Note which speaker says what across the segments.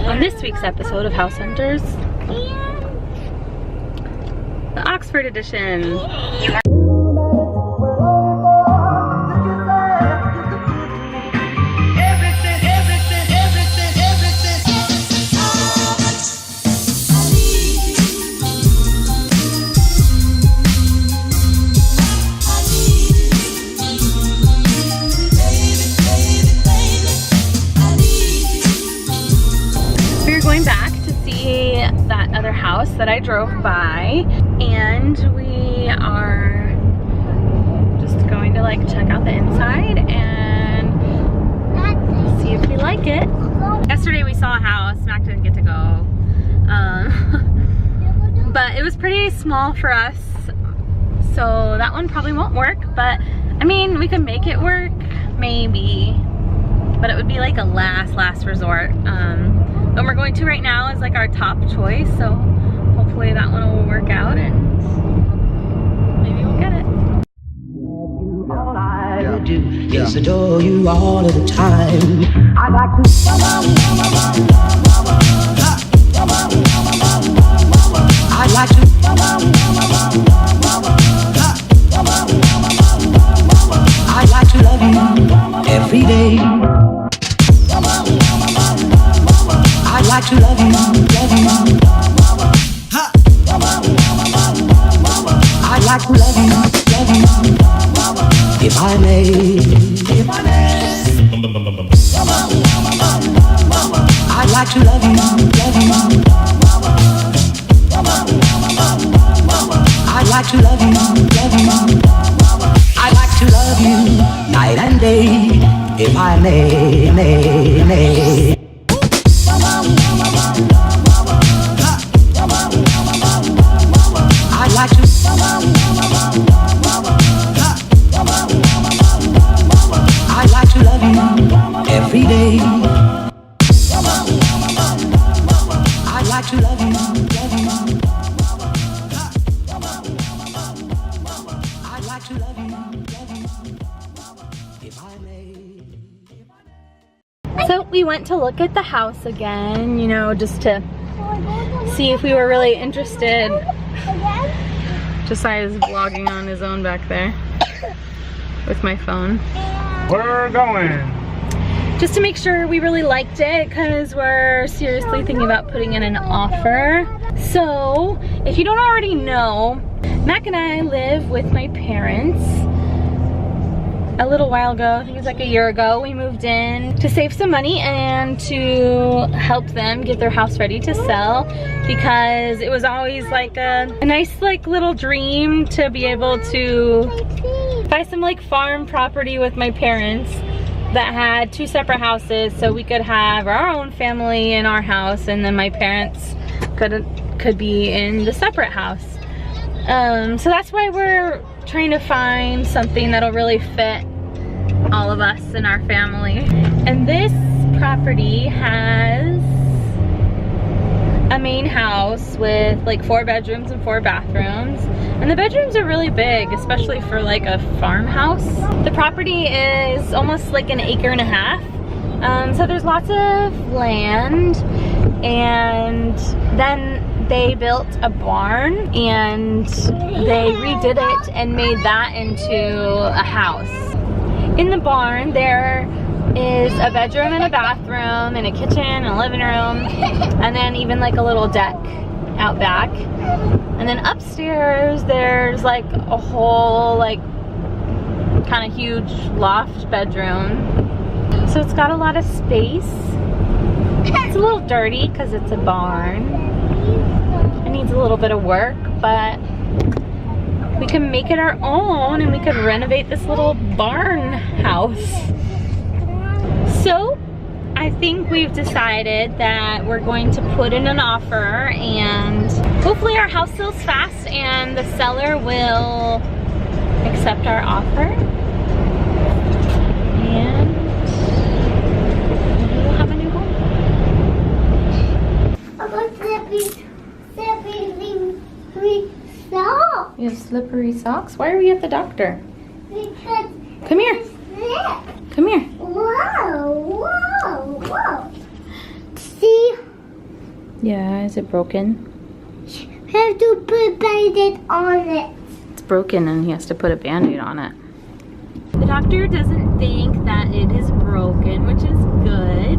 Speaker 1: On this week's episode of House Hunters, the Oxford edition. House that I drove by, and we are just going to like check out the inside and see if we like it. Yesterday we saw a house. Mac didn't get to go, but it was pretty small for us, so that one probably won't work. But I mean, we could make it work maybe, but it would be like a last resort. What we're going to right now is like our top choice, so hopefully that one will work out and maybe we'll get it.
Speaker 2: All I do is adore you all of the time. I like to I like to I like to love you every day. I like to love you, love you. I like to love you, love you. If I may, if I may. I like to love you, love you. I like to love you, love you. I like to love you night and day. If I may, may. I like to I like to love you every day. I like to love you, love you. I like to love you, love you. If I may.
Speaker 1: So we went to look at the house again, you know, just to see if we were really interested. Josiah's vlogging on his own back there with my phone.
Speaker 3: We're going.
Speaker 1: Just to make sure we really liked it, because we're seriously thinking about putting in an offer. So, if you don't already know, Mac and I live with my parents. A little while ago, I think it was like a year ago, we moved in to save some money and to help them get their house ready to sell, because it was always like a nice like little dream to be able to buy some like farm property with my parents that had two separate houses, so we could have our own family in our house and then my parents could be in the separate house. So that's why we're trying to find something that'll really fit all of us and our family. And this property has a main house with like 4 bedrooms and 4 bathrooms. And the bedrooms are really big, especially for like a farmhouse. The property is almost like an 1.5 acres. So there's lots of land, and then they built a barn and they redid it and made that into a house. In the barn there is a bedroom and a bathroom and a kitchen and a living room, and then even like a little deck out back. And then upstairs there's like a whole like kind of huge loft bedroom. So it's got a lot of space. It's a little dirty because it's a barn. It needs a little bit of work, but we can make it our own and we could renovate this little barn house. So I think we've decided that we're going to put in an offer, and hopefully our house sells fast and the seller will accept our offer. And we'll have a new home. You have slippery socks? Why are we at the doctor?
Speaker 4: Because
Speaker 1: Come here.
Speaker 4: slip.
Speaker 1: Come here.
Speaker 4: Whoa, whoa, whoa. See,
Speaker 1: Yeah, is it broken?
Speaker 4: I have to put Band-Aid on it.
Speaker 1: It's broken and he has to put a Band-Aid on it. The doctor doesn't think that it is broken, which is good.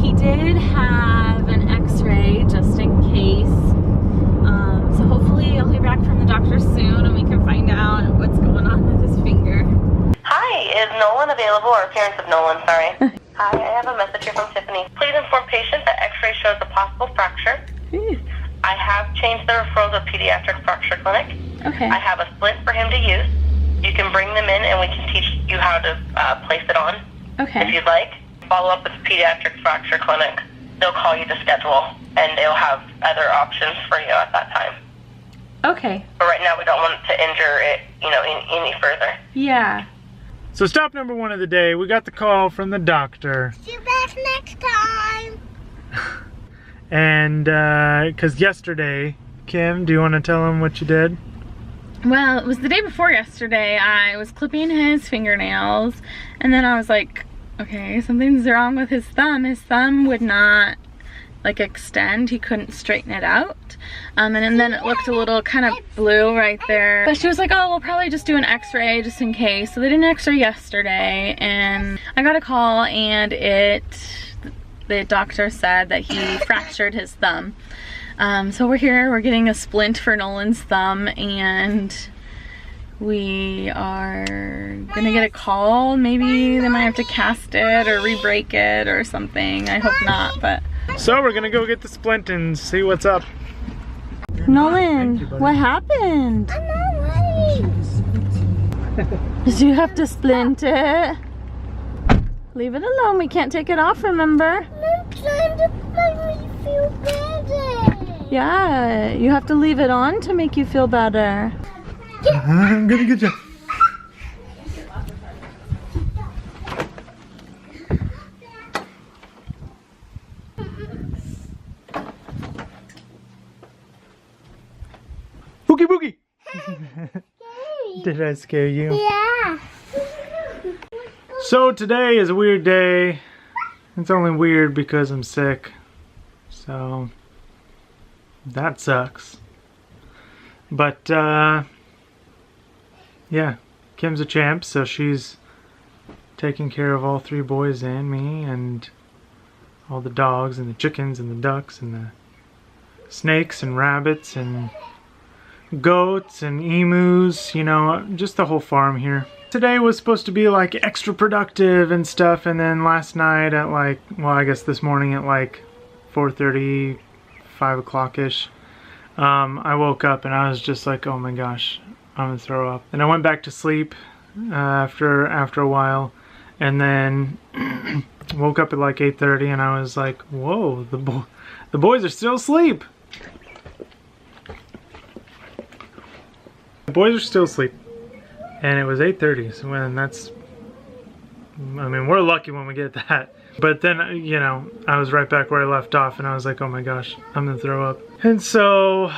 Speaker 1: He did have an x-ray just in case. So hopefully I'll hear back from the doctor soon and we can find out what's going on with his finger.
Speaker 5: Hi, is Nolan available, or parents of Nolan, sorry? Hi, I have a message here from Tiffany. Please inform patient that x-ray shows a possible fracture. I have changed the referral to pediatric fracture clinic.
Speaker 1: Okay.
Speaker 5: I have a splint for him to use. You can bring them in and we can teach you how to place it on
Speaker 1: Okay.
Speaker 5: if you'd like. Follow up with pediatric fracture clinic. They'll call you to schedule and they'll have other options for you at that time.
Speaker 1: Okay.
Speaker 5: But right now we don't want to injure it, any further.
Speaker 1: Yeah.
Speaker 3: So stop number 1 of the day. We got the call from the doctor.
Speaker 4: See you back next time.
Speaker 3: And, because yesterday, Kim, do you want to tell him what you did?
Speaker 1: Well, it was the day before yesterday. I was clipping his fingernails and then I was like, okay, something's wrong with his thumb. His thumb would not like extend. He couldn't straighten it out. And then it looked a little kind of blue right there. But she was like, oh, we'll probably just do an x-ray just in case. So they did an x-ray yesterday and I got a call and the doctor said that he fractured his thumb. So we're here, we're getting a splint for Nolan's thumb and we are gonna get a call. Maybe they might have to cast it or re-break it or something. I hope not, but.
Speaker 3: So we're gonna go get the splint and see what's up.
Speaker 1: Nolan, what happened?
Speaker 4: I'm not ready.
Speaker 1: Did you have to splint it? Leave it alone, we can't take it off, remember?
Speaker 4: I'm trying to make me feel better.
Speaker 1: Yeah, you have to leave it on to make you feel better.
Speaker 3: I'm gonna get you. Boogie boogie! Did I scare you?
Speaker 4: Yeah.
Speaker 3: So today is a weird day. It's only weird because I'm sick. So that sucks. But yeah, Kim's a champ, so she's taking care of all 3 boys and me and all the dogs and the chickens and the ducks and the snakes and rabbits and goats and emus, you know, just the whole farm here. Today was supposed to be like extra productive and stuff, and then last night at like, well, I guess this morning at like 4:30, 5 o'clock-ish, I woke up and I was just like, oh my gosh, I'm gonna throw up. And I went back to sleep after a while, and then woke up at like 8:30 and I was like, whoa, the boys are still asleep. The boys are still asleep. And it was 8:30, so when that's, I mean, we're lucky when we get that. But then, you know, I was right back where I left off and I was like, oh my gosh, I'm gonna throw up. And so,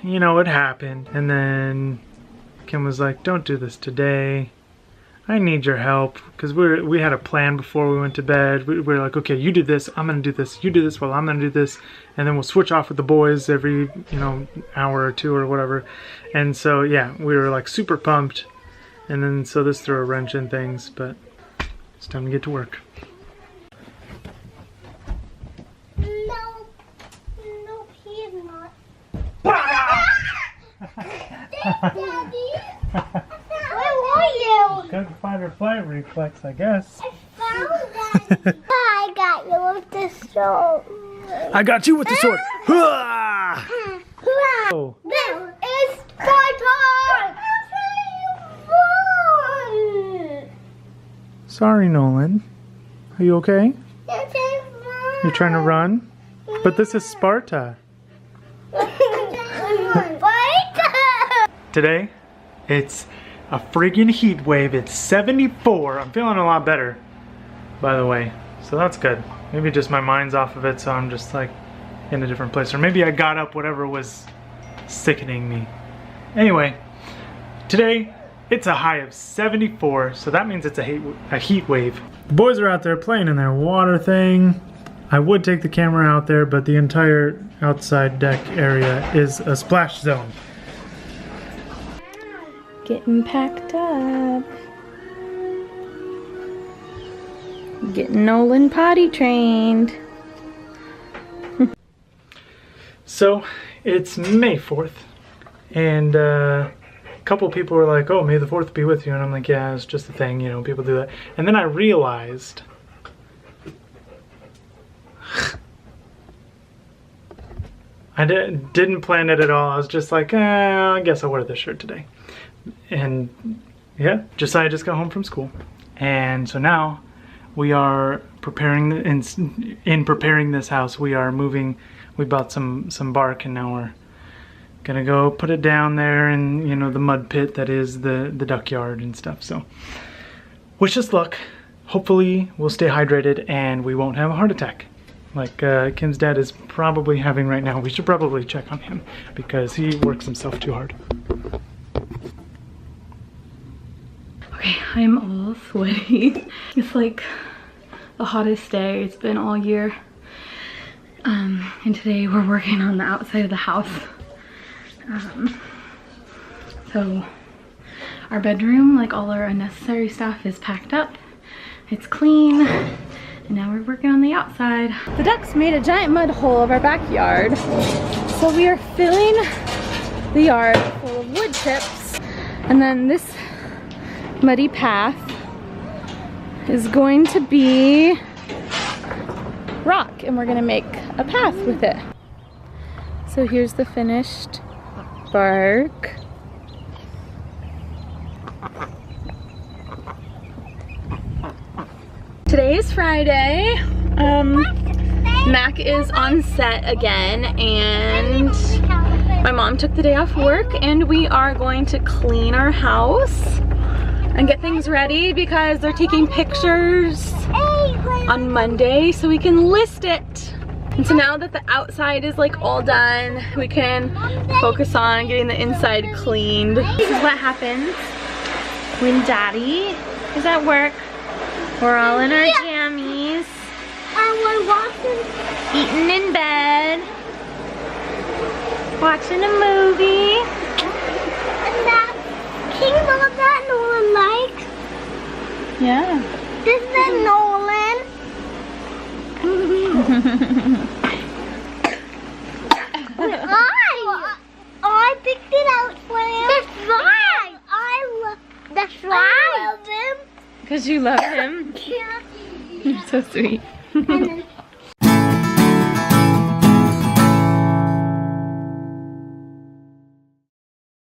Speaker 3: you know, it happened. And then Kim was like, don't do this today. I need your help. Because we had a plan before we went to bed. We were like, okay, you do this, I'm gonna do this. You do this, well, I'm gonna do this. And then we'll switch off with the boys every, you know, hour or 2 or whatever. And so, yeah, we were like super pumped. And then, so this threw a wrench in things, but it's time to get to work.
Speaker 4: No, he's not. Daddy, where were you?
Speaker 3: Couldn't find her flight reflex, I guess.
Speaker 4: I found Daddy. I got you with the sword.
Speaker 3: I got you with the sword. Hurrah! Oh.
Speaker 4: This is Spartan!
Speaker 3: Sorry, Nolan. Are you okay? You're trying to run? But this is Sparta. Today, it's a friggin' heat wave. It's 74. I'm feeling a lot better, by the way. So that's good. Maybe just my mind's off of it, so I'm just like in a different place. Or maybe I got up whatever was sickening me. Anyway, today, it's a high of 74, so that means it's a heat wave. The boys are out there playing in their water thing. I would take the camera out there, but the entire outside deck area is a splash zone.
Speaker 1: Getting packed up. Getting Nolan potty trained.
Speaker 3: So, it's May 4th, and a couple people were like, oh, May the 4th be with you, and I'm like, yeah, it's just a thing, you know, people do that. And then I realized I didn't plan it at all. I was just like, I guess I'll wear this shirt today. And yeah, Josiah just got home from school. And so now we are preparing, in preparing this house, we are moving. We bought some bark, and now we're gonna go put it down there in, you know, the mud pit that is the duck yard and stuff. So wish us luck. Hopefully we'll stay hydrated and we won't have a heart attack like Kim's dad is probably having right now. We should probably check on him because he works himself too hard.
Speaker 1: Okay, I'm all sweaty. It's like the hottest day it's been all year. And today we're working on the outside of the house. So our bedroom, like all our unnecessary stuff, is packed up. It's clean. And now we're working on the outside. The ducks made a giant mud hole of our backyard. So we are filling the yard full of wood chips. And then this muddy path is going to be rock, and we're gonna make a path with it. So here's the finished bark. Today is Friday. Mac is on set again, and my mom took the day off work, and we are going to clean our house and get things ready because they're taking pictures on Monday so we can list it. And so now that the outside is like all done, we can focus on getting the inside cleaned. This is what happens when Daddy is at work. We're all in our jammies.
Speaker 4: And we're watching.
Speaker 1: Eating in bed. Watching a movie.
Speaker 4: And that King Nolan that Nolan likes.
Speaker 1: Yeah.
Speaker 4: This is Nolan. I picked it out for him. That's right. That's right. I love him.
Speaker 1: Because you love him.
Speaker 4: Yeah.
Speaker 1: You're so sweet.
Speaker 4: And then